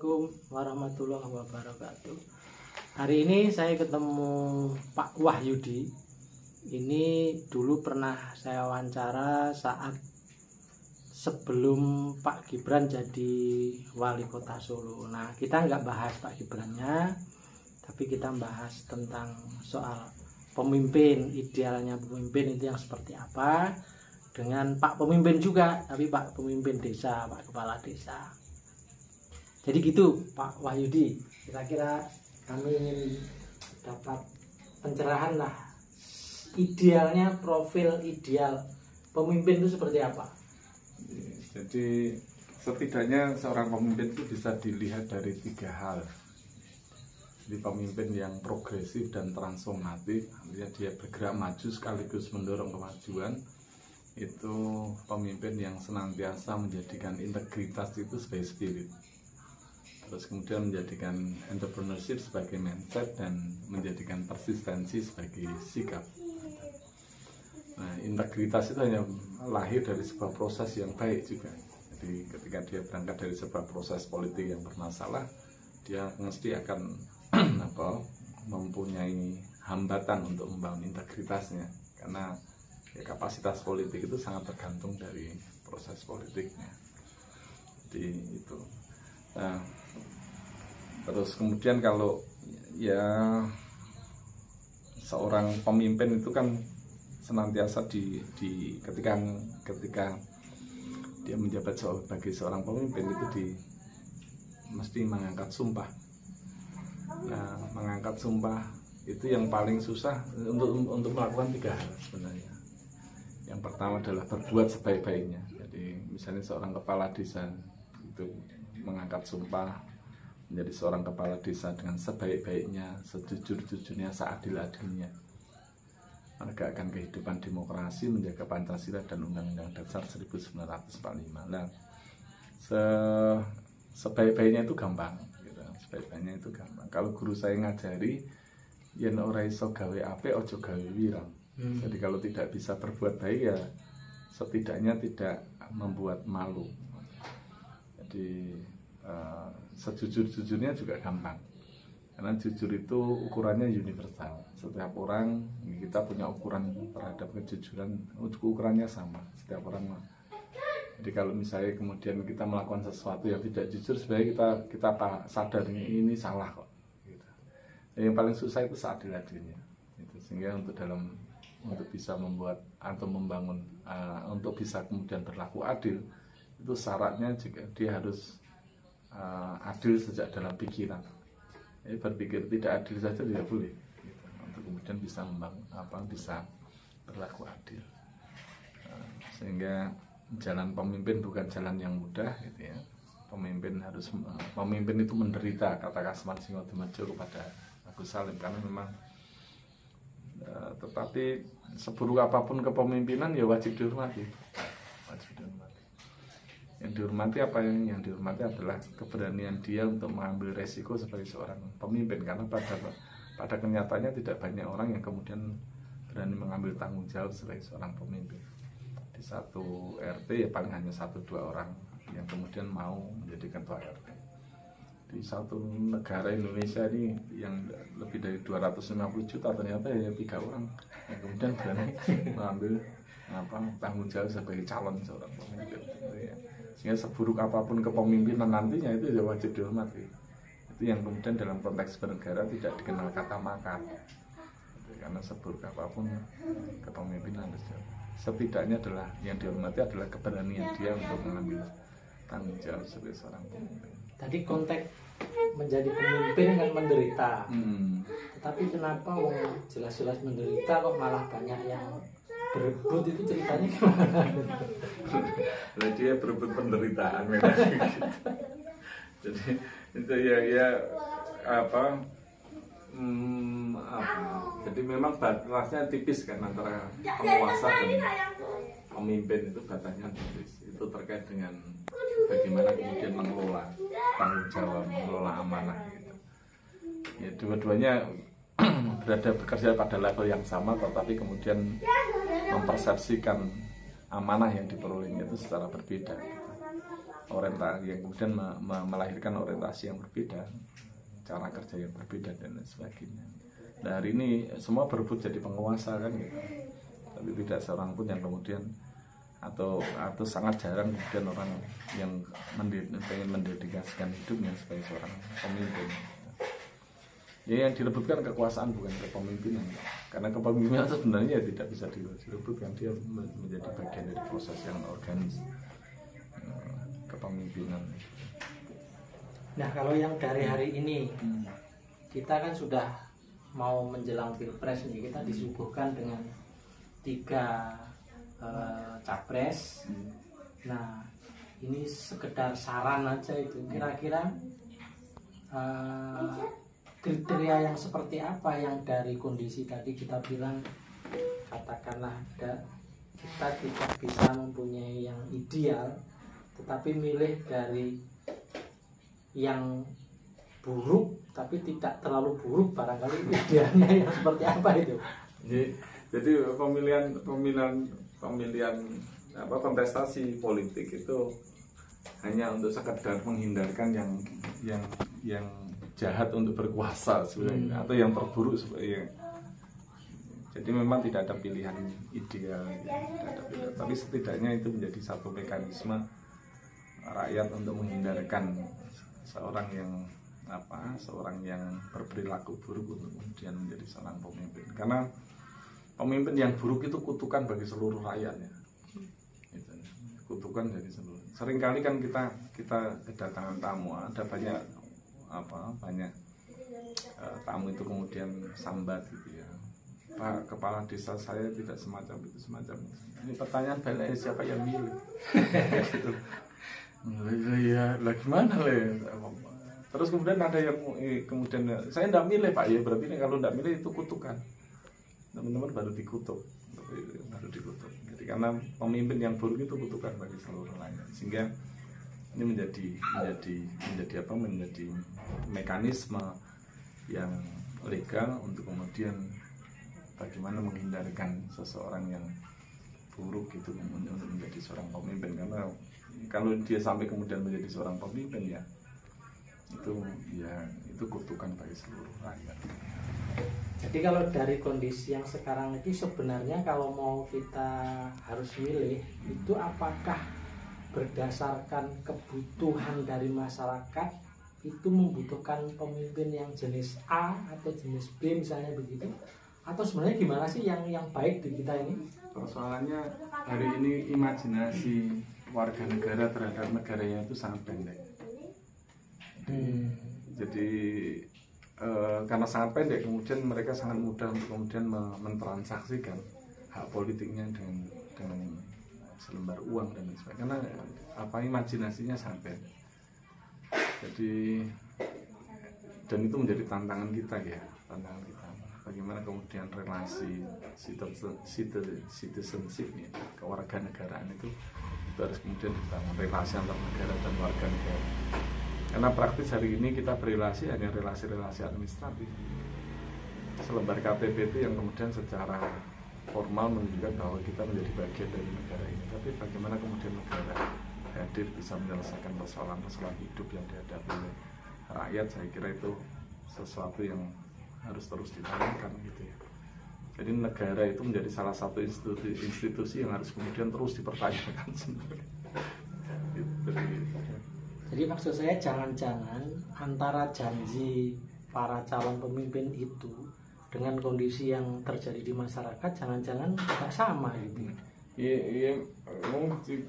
Assalamualaikum warahmatullahi wabarakatuh. Hari ini saya ketemu Pak Wahyudi. Ini dulu pernah saya wawancara saat sebelum Pak Gibran jadi wali kota Solo. Nah, kita nggak bahas Pak Gibrannya, tapi kita bahas tentang soal pemimpin, idealnya pemimpin itu yang seperti apa, dengan Pak pemimpin juga, tapi Pak pemimpin desa, Pak kepala desa. Jadi gitu Pak Wahyudi, kira-kira kami ingin dapat pencerahan lah, idealnya, profil ideal pemimpin itu seperti apa. Jadi setidaknya seorang pemimpin itu bisa dilihat dari 3 hal. Jadi pemimpin yang progresif dan transformatif, artinya dia bergerak maju sekaligus mendorong kemajuan. Itu pemimpin yang senantiasa menjadikan integritas itu sebagai spirit, terus kemudian menjadikan entrepreneurship sebagai mindset, dan menjadikan persistensi sebagai sikap. Nah, integritas itu hanya lahir dari sebuah proses yang baik juga. Jadi ketika dia berangkat dari sebuah proses politik yang bermasalah, dia mesti akan mempunyai hambatan untuk membangun integritasnya, karena ya, kapasitas politik itu sangat tergantung dari proses politiknya. Jadi itu. Nah, terus kemudian kalau ya seorang pemimpin itu kan senantiasa ketika dia menjabat sebagai seorang pemimpin itu mesti mengangkat sumpah. Nah, mengangkat sumpah itu yang paling susah untuk melakukan 3 hal sebenarnya. Yang pertama adalah berbuat sebaik-baiknya. Jadi misalnya seorang kepala desa itu mengangkat sumpah menjadi seorang kepala desa dengan sebaik-baiknya, sejujur-jujurnya, seadil-adilnya, menegakkan kehidupan demokrasi, menjaga Pancasila dan Undang-Undang Dasar 1945. Nah, sebaik-baiknya itu gampang, gitu. Sebaik-baiknya itu gampang. Kalau guru saya ngajari, yen ora iso gawe apik, ojo gawe wirang. Jadi kalau tidak bisa berbuat baik, ya setidaknya tidak membuat malu. Jadi sejujur-jujurnya juga gampang, karena jujur itu ukurannya universal. Setiap orang, kita punya ukuran terhadap kejujuran, ukurannya sama setiap orang. Jadi kalau misalnya kemudian kita melakukan sesuatu yang tidak jujur, sebenarnya kita sadar ini salah kok, gitu. Yang paling susah itu seadil-adilnya, gitu. Sehingga untuk bisa membuat atau membangun, untuk bisa kemudian berlaku adil, itu syaratnya juga dia harus adil sejak dalam pikiran. Jadi berpikir tidak adil saja tidak boleh, gitu. Untuk kemudian bisa bisa berlaku adil. Sehingga jalan pemimpin bukan jalan yang mudah, gitu ya. Pemimpin itu menderita, kata Kasman Singodemejo kepada Agus Salim, karena memang tetapi seburuk apapun kepemimpinan ya wajib dihormati. Yang dihormati apa? Yang dihormati adalah keberanian dia untuk mengambil resiko sebagai seorang pemimpin, karena pada kenyataannya tidak banyak orang yang kemudian berani mengambil tanggung jawab sebagai seorang pemimpin. Di satu RT ya paling hanya 1-2 orang yang kemudian mau menjadi ketua RT. Di satu negara Indonesia ini yang lebih dari 250 juta, ternyata ya 3 orang yang kemudian berani mengambil tanggung jawab sebagai calon seorang pemimpin. Sehingga seburuk apapun kepemimpinan nantinya itu ya wajib dihormati. Itu yang kemudian dalam konteks bernegara tidak dikenal kata makar, karena seburuk apapun kepemimpinan, setidaknya adalah yang dihormati adalah keberanian dia untuk mengambil tanggung jawab sebagai seorang pemimpin. Tadi konteks menjadi pemimpin kan menderita, tapi kenapa jelas-jelas menderita kok malah banyak yang berebut, itu ceritanya gimana? Nah, dia berebut penderitaan. Jadi itu jadi memang batasnya tipis kan antara penguasa dan pemimpin, itu batasnya tipis. Itu terkait dengan bagaimana kemudian mengelola tanggung jawab, mengelola amanah, gitu. Ya, dua-duanya bekerja pada level yang sama, tetapi kemudian mempersepsikan amanah yang diperolehnya itu secara berbeda, gitu. orientasi yang kemudian melahirkan orientasi yang berbeda, cara kerja yang berbeda dan lain sebagainya. Nah hari ini semua berebut jadi penguasa kan gitu, tapi tidak seorang pun yang kemudian atau sangat jarang kemudian orang yang pengen mendedikasikan hidupnya sebagai seorang pemimpin. Ya yang direbutkan kekuasaan bukan kepemimpinan, karena kepemimpinan sebenarnya tidak bisa direbutkan, dia menjadi bagian dari proses yang organis kepemimpinan. Nah kalau yang dari hari ini kita kan sudah mau menjelang pilpres nih, kita disuguhkan dengan 3 capres. Nah ini sekedar saran aja itu, kira-kira kriteria yang seperti apa yang dari kondisi tadi kita bilang, katakanlah kita tidak bisa mempunyai yang ideal, tetapi milih dari yang buruk tapi tidak terlalu buruk, barangkali idealnya yang seperti apa itu? Jadi pemilihan kontestasi politik itu hanya untuk sekedar menghindarkan yang jahat untuk berkuasa sebenarnya, atau yang terburuk sebenarnya. Jadi memang tidak ada pilihan ideal, tidak ada pilihan. Tapi setidaknya itu menjadi satu mekanisme rakyat untuk menghindarkan seorang yang berperilaku buruk untuk kemudian menjadi seorang pemimpin. Karena pemimpin yang buruk itu kutukan bagi seluruh rakyatnya. Kutukan dari seluruh. Seringkali kan kita kedatangan tamu, ada banyak tamu itu kemudian sambat gitu ya, Pak, kepala desa saya tidak semacam itu. Ini pertanyaan balik, siapa yang milih? Gitu. Ya, lah gimana le? Terus kemudian ada yang kemudian saya tidak milih Pak, ya berarti kalau tidak milih itu kutukan. Teman-teman baru dikutuk. Jadi karena pemimpin yang buruk itu kutukan bagi seluruh rakyat, sehingga ini menjadi mekanisme yang legal untuk kemudian bagaimana menghindarkan seseorang yang buruk itu untuk menjadi seorang pemimpin. Karena kalau dia sampai kemudian menjadi seorang pemimpin itu kutukan bagi seluruh rakyat. Jadi kalau dari kondisi yang sekarang itu sebenarnya kalau mau kita harus milih itu apakah berdasarkan kebutuhan dari masyarakat itu membutuhkan pemimpin yang jenis A atau jenis B misalnya begitu, atau sebenarnya gimana sih yang baik di kita ini? Persoalannya hari ini imajinasi warga negara terhadap negaranya itu sangat pendek. Jadi karena sangat pendek, kemudian mereka sangat mudah untuk kemudian mentransaksikan hak politiknya dengan selembar uang dan sebagainya. Karena imajinasinya sangat pendek. Jadi dan itu menjadi tantangan kita. Bagaimana kemudian relasi citizenship ya, kewarganegaraan itu harus kemudian dibangun, relasi antar negara dan warga negara. Karena praktis hari ini kita berrelasi hanya relasi-relasi administratif. Selembar KTP itu yang kemudian secara formal menunjukkan bahwa kita menjadi bagian dari negara ini. Tapi bagaimana kemudian negara hadir bisa menyelesaikan persoalan-persoalan hidup yang dihadapi oleh rakyat, saya kira itu sesuatu yang harus terus ditanamkan gitu ya. Jadi negara itu menjadi salah satu institusi yang harus kemudian terus dipertanyakan sebenarnya. Jadi maksud saya jangan-jangan antara janji para calon pemimpin itu dengan kondisi yang terjadi di masyarakat jangan-jangan tidak sama gitu. Iya,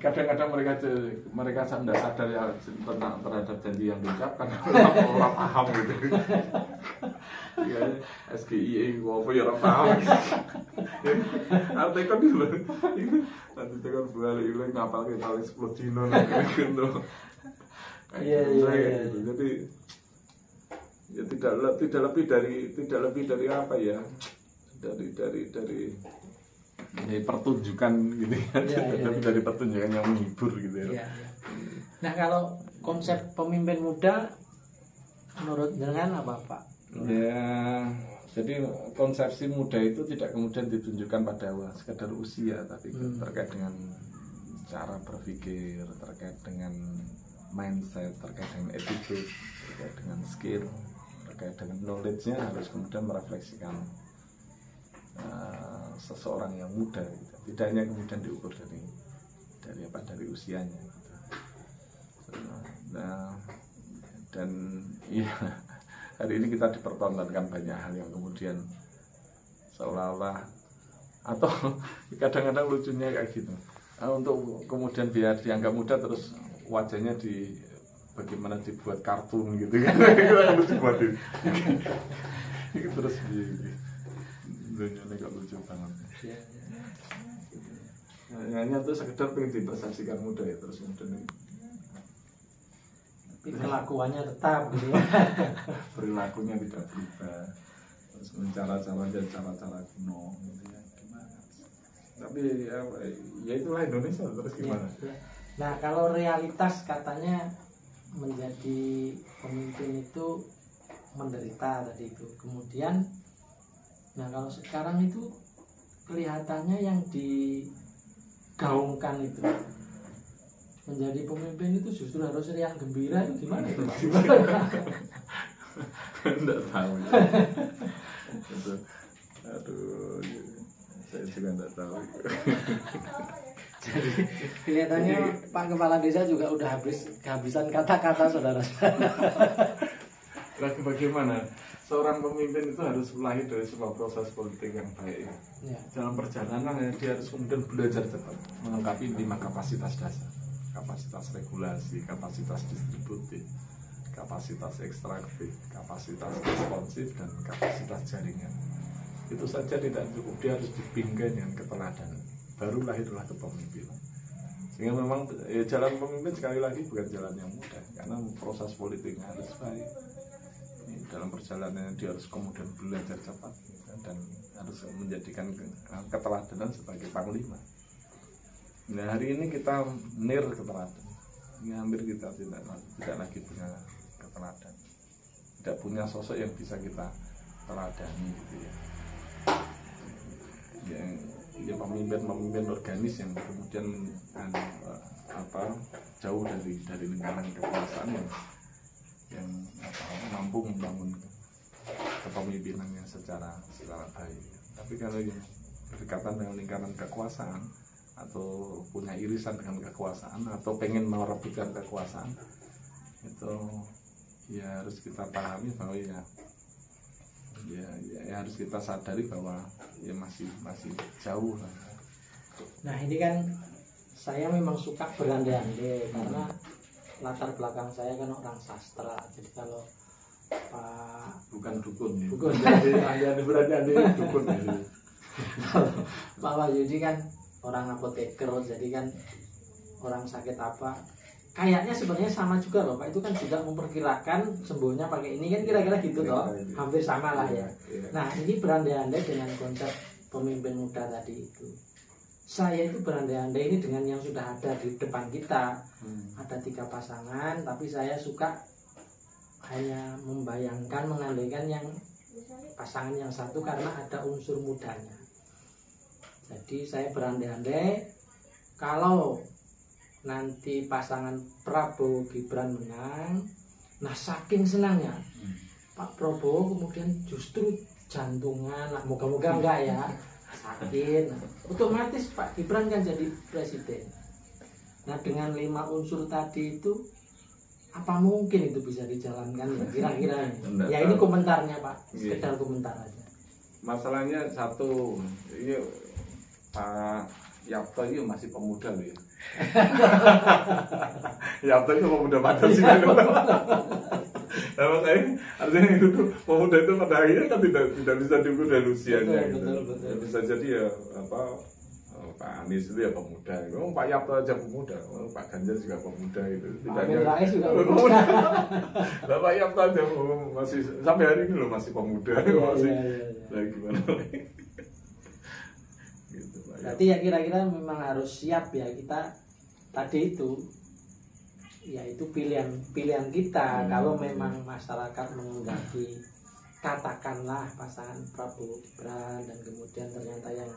kadang-kadang mereka tidak sadar ya terhadap janji yang diucapkan, orang paham gitu. Ya, SGI apa ya orang paham. Artinya kan dulu, nanti tekan balik lagi ngapal kita 10 dino gitu. Iya. Jadi ya tidak lebih dari apa ya, dari pertunjukan gitu ya, dari pertunjukan yang menghibur gitu ya. Nah kalau konsep pemimpin muda menurut dengan apa Pak? Ya, jadi konsepsi muda itu tidak kemudian ditunjukkan pada sekedar usia, tapi terkait dengan cara berpikir, terkait dengan mindset, terkait dengan attitude, terkait dengan skill, terkait dengan knowledge-nya harus kemudian merefleksikan seseorang yang muda gitu. Tidak hanya kemudian diukur dari usianya gitu. Nah, dan ya hari ini kita dipertontonkan banyak hal yang kemudian seolah-olah, atau kadang-kadang lucunya kayak gitu, untuk kemudian biar dianggap muda terus wajahnya bagaimana dibuat kartun gitu kan. Kita harus dibuatin terus dunia kok lucu banget. Hanya tuh sekedar pengen dipersepsikan muda ya, terus kemudian tapi kelakuannya tetap gitu. Perilakunya tidak berubah, terus cara-cara dan cara-cara kuno gitu ya, gimana. Tapi ya itulah Indonesia, terus gimana ya. Nah kalau realitas katanya menjadi pemimpin itu menderita tadi itu. Kemudian nah kalau sekarang itu kelihatannya yang digaungkan itu menjadi pemimpin itu justru harus riang gembira, itu gimana itu Pak? Enggak tahu ya. Aduh, saya juga enggak tahu. Jadi kelihatannya Pak Kepala Desa juga udah kehabisan kata-kata saudara-saudara. Lagi bagaimana seorang pemimpin itu harus lahir dari sebuah proses politik yang baik. Ya. Dalam perjalanan dia harus kemudian belajar cepat melengkapi 5 kapasitas dasar: kapasitas regulasi, kapasitas distributif, kapasitas ekstraktif, kapasitas responsif, dan kapasitas jaringan. Itu saja tidak cukup, dia harus dibingkai dengan keteladanan. Baru lahirlah kepemimpinan. Sehingga memang jalan pemimpin sekali lagi bukan jalan yang mudah, karena proses politiknya harus baik. Dalam perjalanan dia harus kemudian belajar cepat dan harus menjadikan keteladanan sebagai panglima. Nah hari ini kita keteladan. Ini hampir kita tidak lagi punya keteladan, tidak punya sosok yang bisa kita teladani gitu ya. Ya pemimpin organis yang kemudian jauh dari lingkaran kekuasaan yang mampu membangun kepemimpinannya secara baik. Tapi kalau yang berdekatan dengan lingkaran kekuasaan atau punya irisan dengan kekuasaan atau pengen merebutkan kekuasaan, itu ya harus kita pahami bahwa ya harus kita sadari bahwa ya masih jauh lah. Nah ini kan saya memang suka berandai-andai karena latar belakang saya kan orang sastra. Jadi kalau Pak bukan dukun ya. Dukun. Jadi berandai-andai dukun ya. Pak Wahyudi kan orang apoteker, jadi kan orang sakit apa kayaknya sebenarnya sama juga loh Pak, itu kan juga memperkirakan sembuhnya pakai ini kan kira-kira gitu toh, hampir sama lah ya. Nah ini berandai-andai dengan konsep pemimpin muda tadi itu. Saya itu berandai-andai ini dengan yang sudah ada di depan kita. Ada 3 pasangan, tapi saya suka hanya membayangkan, mengandaikan yang pasangan yang satu karena ada unsur mudanya. Jadi saya berandai-andai kalau nanti pasangan Prabowo Gibran menang, nah saking senangnya Pak Prabowo kemudian justru jantungan, nah, moga-moga enggak ya, sakit, nah, otomatis Pak Gibran kan jadi presiden. Nah dengan 5 unsur tadi itu apa mungkin itu bisa dijalankan ya kira-kira ini? Ya ini komentarnya Pak, sekedar komentar aja. Masalahnya satu, ini Pak Yapto ini masih pemuda loh ya. Yapto itu pemuda Pancasila. Nah makanya artinya itu tuh pemuda itu pada akhirnya kan tidak bisa diukur dari usianya gitu. Betul. Bisa jadi ya Pak Anies itu ya pemuda. Pak Yapto aja pemuda, Pak Ganjar juga pemuda itu. Pak Amin Rais juga pemuda. Nah, Pak Yapto aja masih sampai hari ini loh masih pemuda. Masih gimana? Berarti ya kira-kira memang harus siap ya kita tadi itu, yaitu pilihan kita. Kalau memang masyarakat menghendaki katakanlah pasangan Prabowo Gibran dan kemudian ternyata yang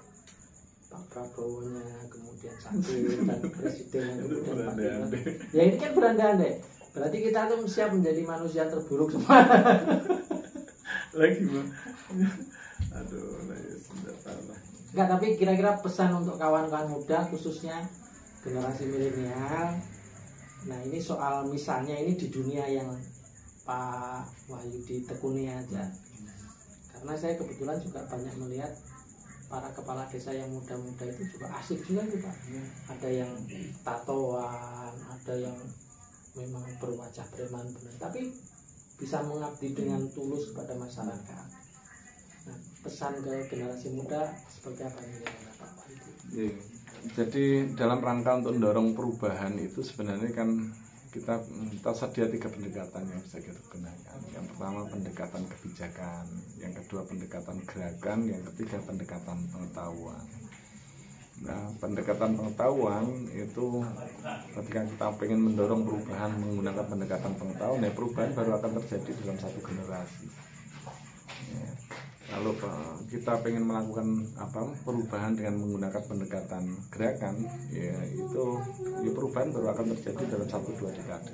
Pak Prabowo-nya kemudian sakit dan presiden kemudian Pak Gibran. Ya ini kan berandai-andai. Berarti kita tuh siap menjadi manusia terburuk semua. Lagi Bang. Aduh, sudah salah. Enggak, tapi kira-kira pesan untuk kawan-kawan muda khususnya generasi milenial. Nah, ini soal misalnya ini di dunia yang Pak Wahyu ditekuni aja. Karena saya kebetulan juga banyak melihat para kepala desa yang muda-muda itu juga asik juga tuh Pak. Ada yang tatoan, ada yang memang berwajah preman benar, tapi bisa mengabdi dengan tulus kepada masyarakat. Nah, pesan ke generasi muda seperti apa ini Pak Wahyu? Jadi dalam rangka untuk mendorong perubahan itu sebenarnya kan kita tersedia 3 pendekatan yang bisa kita gunakan. Yang pertama pendekatan kebijakan, yang kedua pendekatan gerakan, yang ketiga pendekatan pengetahuan. Nah, pendekatan pengetahuan itu ketika kita ingin mendorong perubahan menggunakan pendekatan pengetahuan, ya perubahan baru akan terjadi dalam satu generasi. Ya. Kalau kita ingin melakukan perubahan dengan menggunakan pendekatan gerakan, ya itu perubahan baru akan terjadi dalam 1-2 dekade.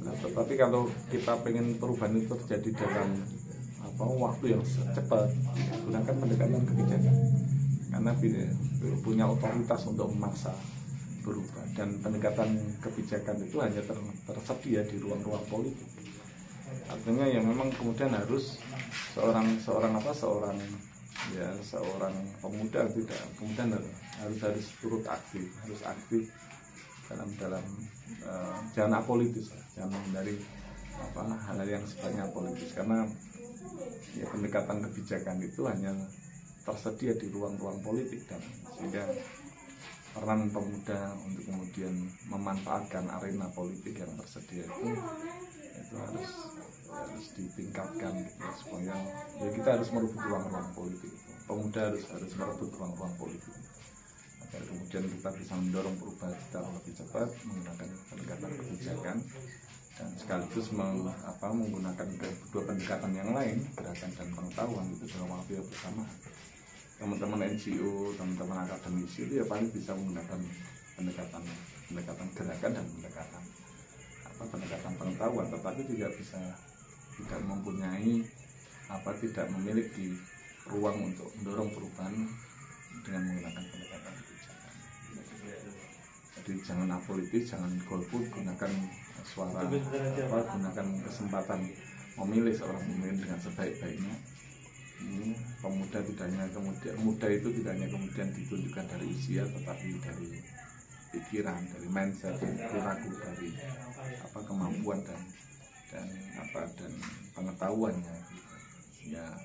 Nah, tetapi kalau kita ingin perubahan itu terjadi dalam waktu yang cepat, gunakan pendekatan kebijakan, karena punya otoritas untuk memaksa berubah, dan pendekatan kebijakan itu hanya tersedia di ruang-ruang politik. Artinya yang memang kemudian harus seorang pemuda tidak kemudian harus turut aktif, harus aktif dalam jangan apolitis, jangan dari hal yang sifatnya politis, karena ya pendekatan kebijakan itu hanya tersedia di ruang-ruang politik, dan sehingga peran pemuda untuk kemudian memanfaatkan arena politik yang tersedia itu harus ditingkatkan gitu, supaya ya kita harus merebut ruang-ruang politik. Pemuda harus merebut ruang-ruang politik agar kemudian kita bisa mendorong perubahan secara lebih cepat menggunakan pendekatan kebijakan, dan sekaligus menggunakan kedua pendekatan yang lain, gerakan dan pengetahuan, itu dalam waktu yang bersamaan. Teman-teman NGO, teman-teman akademisi itu ya paling bisa menggunakan pendekatan gerakan dan pendekatan pengetahuan, tetapi tidak memiliki ruang untuk mendorong perubahan dengan menggunakan pendekatan kebijakan. Jadi jangan apolitis, jangan golput, gunakan suara, gunakan kesempatan memilih seorang pemimpin dengan sebaik-baiknya. Ini pemuda muda itu tidak hanya kemudian ditunjukkan dari usia, tetapi dari pikiran, dari mindset, dari perilaku, dari kemampuan dan pengetahuannya. Ya,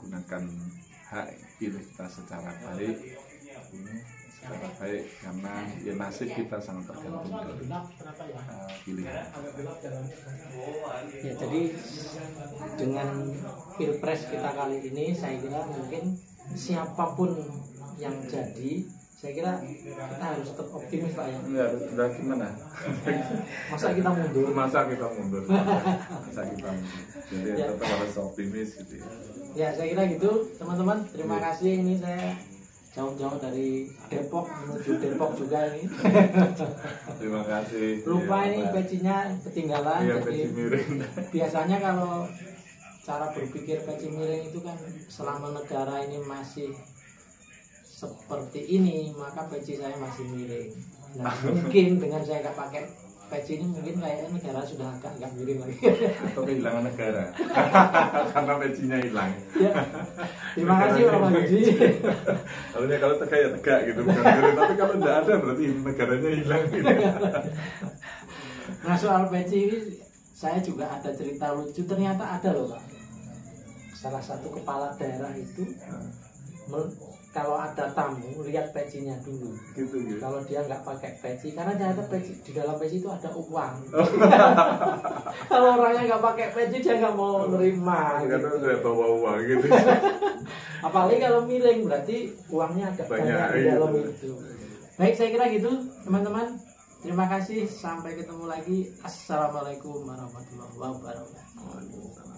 gunakan hak pilih kita secara baik, karena ya nasib kita sangat tergantung dari pilihan. Ya, jadi dengan pilpres kita kali ini saya kira mungkin siapapun yang jadi, saya kira kita harus tetap optimis Pak ya. Ya, sudah gimana? Masa kita mundur? Jadi ya, tetap harus optimis gitu ya. Ya, saya kira gitu teman-teman. Terima kasih, ini saya jauh-jauh dari Depok menuju Depok juga ini. Terima kasih. Lupa ini pecinya ketinggalan. Iya, jadi peci miring. Biasanya kalau cara berpikir peci miring itu kan selama negara ini masih seperti ini, maka peci saya masih miring. Nah, mungkin dengan saya nggak pakai peci ini mungkin kayaknya negara sudah agak nggak miring lagi. Atau kehilangan negara karena pecinya hilang. Ya. Terima kasih Pak Haji. Kalau tegak ya tegak gitu, bukan miring. Tapi kalau tidak ada berarti negaranya hilang gitu. Nah, soal peci ini saya juga ada cerita lucu. Ternyata ada loh Pak, salah satu kepala daerah itu kalau ada tamu lihat pecinya dulu. Gitu. Kalau dia nggak pakai peci, karena ternyata peci, di dalam peci itu ada uang. Kalau orangnya nggak pakai peci dia nggak mau nerima. Karena saya bawa uang gitu. Apalagi kalau miring berarti uangnya agak banyak di dalam itu. Baik, saya kira gitu teman-teman. Terima kasih, sampai ketemu lagi. Assalamualaikum warahmatullahi wabarakatuh.